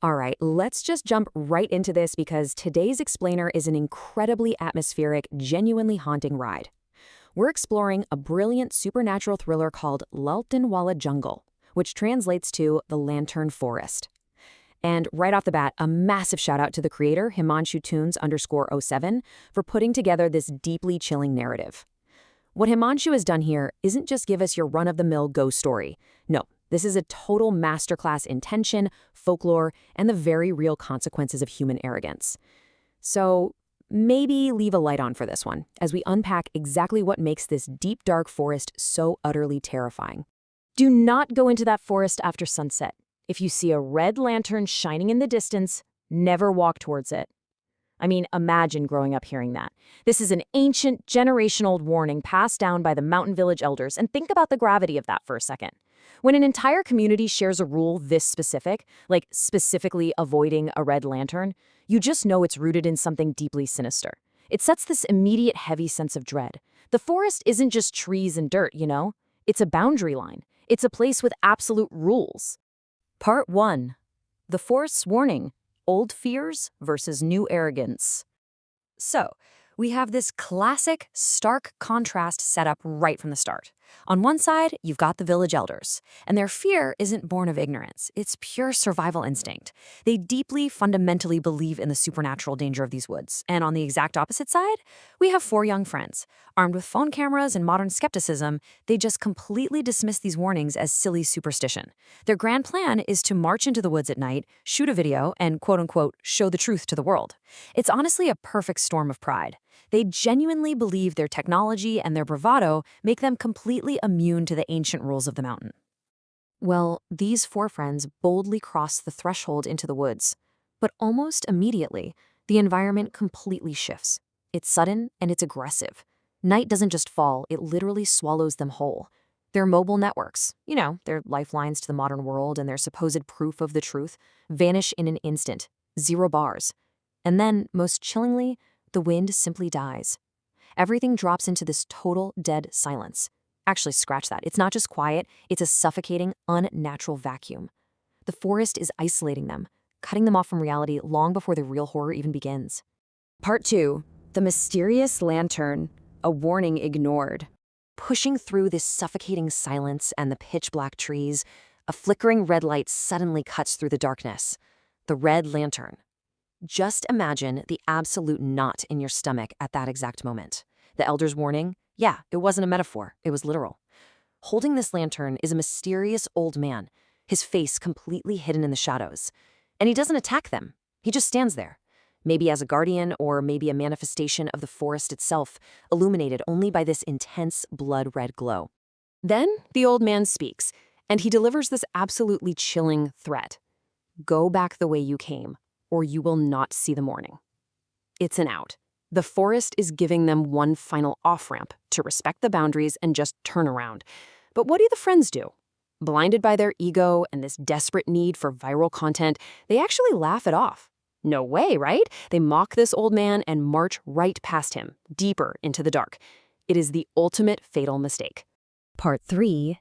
All right, let's just jump right into this because today's explainer is an incredibly atmospheric, genuinely haunting ride. We're exploring a brilliant supernatural thriller called Lalten Jungle, which translates to The Lantern Forest. And right off the bat, a massive shout out to the creator, Himanshu_07, for putting together this deeply chilling narrative. What Himanshu has done here isn't just give us your run-of-the-mill ghost story. No, this is a total masterclass in tension, folklore, and the very real consequences of human arrogance. So maybe leave a light on for this one, as we unpack exactly what makes this deep, dark forest so utterly terrifying. Do not go into that forest after sunset. If you see a red lantern shining in the distance, never walk towards it. I mean, imagine growing up hearing that. This is an ancient, generational warning passed down by the mountain village elders, and think about the gravity of that for a second. When an entire community shares a rule this specific, like specifically avoiding a red lantern, you just know it's rooted in something deeply sinister. It sets this immediate heavy sense of dread. The forest isn't just trees and dirt, you know? It's a boundary line. It's a place with absolute rules. Part 1. The Forest's Warning. Old Fears versus New Arrogance. So, we have this classic, stark contrast set up right from the start. On one side, you've got the village elders, and their fear isn't born of ignorance. It's pure survival instinct. They deeply, fundamentally believe in the supernatural danger of these woods. And on the exact opposite side, we have 4 young friends. Armed with phone cameras and modern skepticism, they just completely dismiss these warnings as silly superstition. Their grand plan is to march into the woods at night, shoot a video, and quote-unquote, show the truth to the world. It's honestly a perfect storm of pride. They genuinely believe their technology and their bravado make them completely immune to the ancient rules of the mountain. Well, these 4 friends boldly cross the threshold into the woods. But almost immediately, the environment completely shifts. It's sudden and it's aggressive. Night doesn't just fall, it literally swallows them whole. Their mobile networks, their lifelines to the modern world and their supposed proof of the truth, vanish in an instant. 0 bars. And then, most chillingly, the wind simply dies. Everything drops into this total dead silence. Actually, scratch that. It's not just quiet, it's a suffocating, unnatural vacuum. The forest is isolating them, cutting them off from reality long before the real horror even begins. Part 2. The Mysterious Lantern. A warning ignored. Pushing through this suffocating silence and the pitch-black trees, a flickering red light suddenly cuts through the darkness. The red lantern. Just imagine the absolute knot in your stomach at that exact moment. The elder's warning? Yeah, it wasn't a metaphor, it was literal. Holding this lantern is a mysterious old man, his face completely hidden in the shadows. And he doesn't attack them, he just stands there. Maybe as a guardian or maybe a manifestation of the forest itself, illuminated only by this intense blood-red glow. Then the old man speaks, and he delivers this absolutely chilling threat. Go back the way you came, or you will not see the morning. It's an out. The forest is giving them one final off-ramp to respect the boundaries and just turn around. But what do the friends do? Blinded by their ego and this desperate need for viral content, they actually laugh it off. No way, right? They mock this old man and march right past him, deeper into the dark. It is the ultimate fatal mistake. Part 3.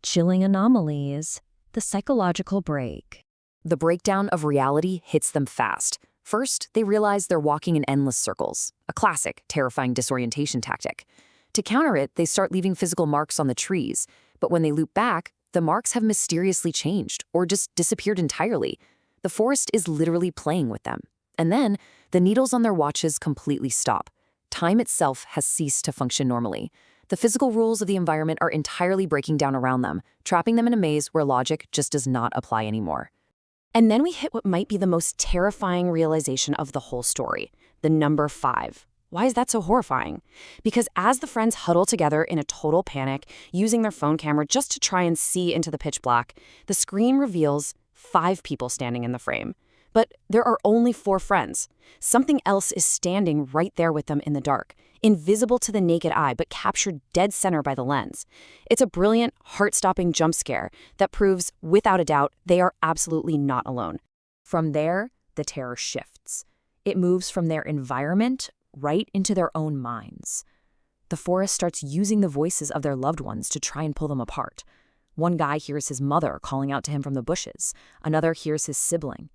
Chilling Anomalies. The Psychological Break. The breakdown of reality hits them fast. First, they realize they're walking in endless circles, a classic, terrifying disorientation tactic. To counter it, they start leaving physical marks on the trees, but when they loop back, the marks have mysteriously changed or just disappeared entirely. The forest is literally playing with them. And then, the needles on their watches completely stop. Time itself has ceased to function normally. The physical rules of the environment are entirely breaking down around them, trapping them in a maze where logic just does not apply anymore. And then we hit what might be the most terrifying realization of the whole story, the number 5. Why is that so horrifying? Because as the friends huddle together in a total panic, using their phone camera just to try and see into the pitch black, the screen reveals 5 people standing in the frame. But there are only 4 friends. Something else is standing right there with them in the dark, invisible to the naked eye, but captured dead center by the lens. It's a brilliant, heart-stopping jump scare that proves, without a doubt, they are absolutely not alone. From there, the terror shifts. It moves from their environment right into their own minds. The forest starts using the voices of their loved ones to try and pull them apart. One guy hears his mother calling out to him from the bushes. Another hears his sibling.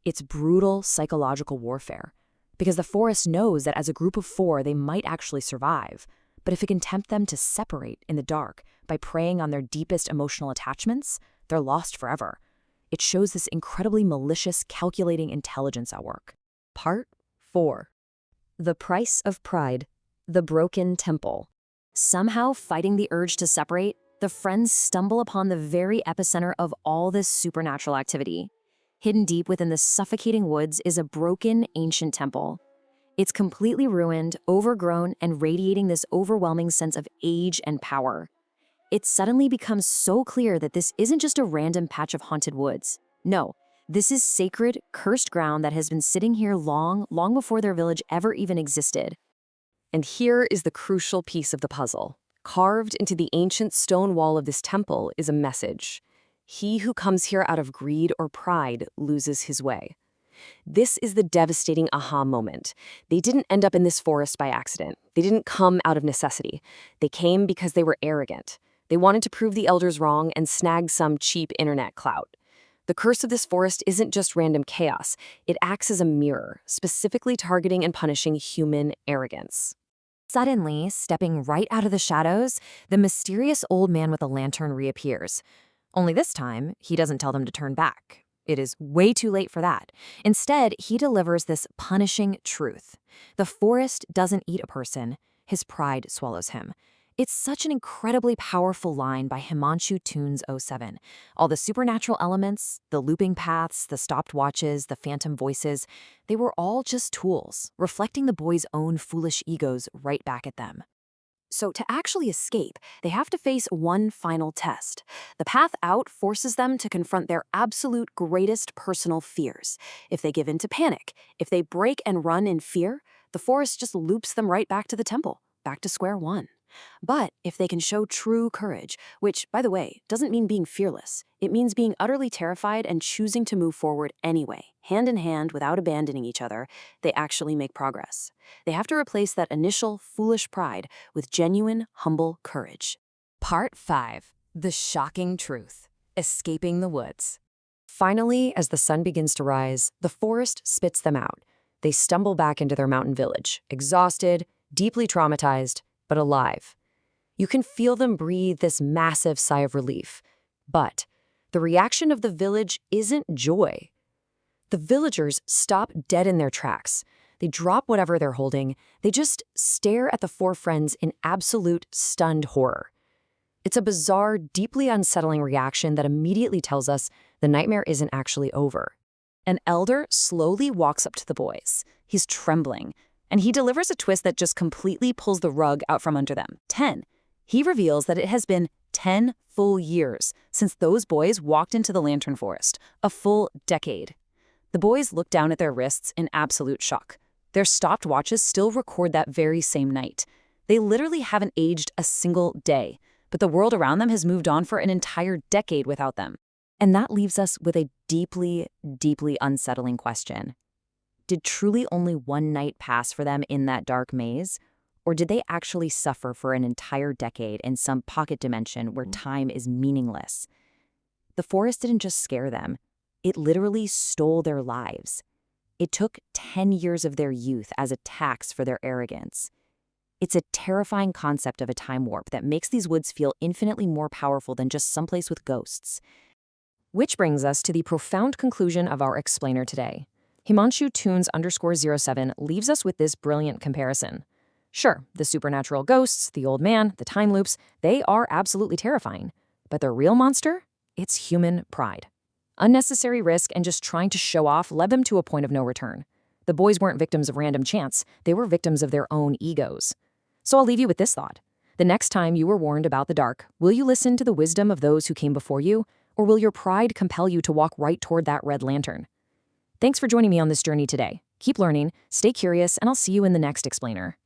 It's brutal psychological warfare. Because the forest knows that as a group of four, they might actually survive. But if it can tempt them to separate in the dark by preying on their deepest emotional attachments, they're lost forever. It shows this incredibly malicious, calculating intelligence at work. Part 4. The Price of Pride. The Broken Temple. Somehow fighting the urge to separate, the friends stumble upon the very epicenter of all this supernatural activity. Hidden deep within the suffocating woods is a broken, ancient temple. It's completely ruined, overgrown, and radiating this overwhelming sense of age and power. It suddenly becomes so clear that this isn't just a random patch of haunted woods. No, this is sacred, cursed ground that has been sitting here long before their village ever even existed. And here is the crucial piece of the puzzle. Carved into the ancient stone wall of this temple is a message. He who comes here out of greed or pride loses his way. This is the devastating aha moment. They didn't end up in this forest by accident. They didn't come out of necessity. They came because they were arrogant. They wanted to prove the elders wrong and snag some cheap internet clout. The curse of this forest isn't just random chaos. It acts as a mirror, specifically targeting and punishing human arrogance. Suddenly, stepping right out of the shadows, the mysterious old man with a lantern reappears. Only this time, he doesn't tell them to turn back. It is way too late for that. Instead, he delivers this punishing truth. The forest doesn't eat a person. His pride swallows him. It's such an incredibly powerful line by Himanshu Tunes 07. All the supernatural elements, the looping paths, the stopped watches, the phantom voices, they were all just tools, reflecting the boys' own foolish egos right back at them. So to actually escape, they have to face one final test. The path out forces them to confront their absolute greatest personal fears. If they give in to panic, if they break and run in fear, the forest just loops them right back to the temple, back to square one. But if they can show true courage, which, by the way, doesn't mean being fearless, it means being utterly terrified and choosing to move forward anyway, hand in hand without abandoning each other, they actually make progress. They have to replace that initial foolish pride with genuine, humble courage. Part 5. The Shocking Truth. Escaping the Woods. Finally, as the sun begins to rise, the forest spits them out. They stumble back into their mountain village, exhausted, deeply traumatized, but alive. You can feel them breathe this massive sigh of relief. But the reaction of the village isn't joy. The villagers stop dead in their tracks. They drop whatever they're holding. They just stare at the four friends in absolute stunned horror. It's a bizarre, deeply unsettling reaction that immediately tells us the nightmare isn't actually over. An elder slowly walks up to the boys. He's trembling. And he delivers a twist that just completely pulls the rug out from under them. 10. He reveals that it has been 10 full years since those boys walked into the Lantern Forest, a full decade. The boys look down at their wrists in absolute shock. Their stopped watches still record that very same night. They literally haven't aged a single day, but the world around them has moved on for an entire decade without them. And that leaves us with a deeply, deeply unsettling question. Did truly only one night pass for them in that dark maze? Or did they actually suffer for an entire decade in some pocket dimension where time is meaningless? The forest didn't just scare them. It literally stole their lives. It took 10 years of their youth as a tax for their arrogance. It's a terrifying concept of a time warp that makes these woods feel infinitely more powerful than just someplace with ghosts. Which brings us to the profound conclusion of our explainer today. Himanshu Tunes _07 leaves us with this brilliant comparison. Sure, the supernatural ghosts, the old man, the time loops, they are absolutely terrifying. But the real monster? It's human pride. Unnecessary risk and just trying to show off led them to a point of no return. The boys weren't victims of random chance, they were victims of their own egos. So I'll leave you with this thought. The next time you were warned about the dark, will you listen to the wisdom of those who came before you? Or will your pride compel you to walk right toward that red lantern? Thanks for joining me on this journey today. Keep learning, stay curious, and I'll see you in the next explainer.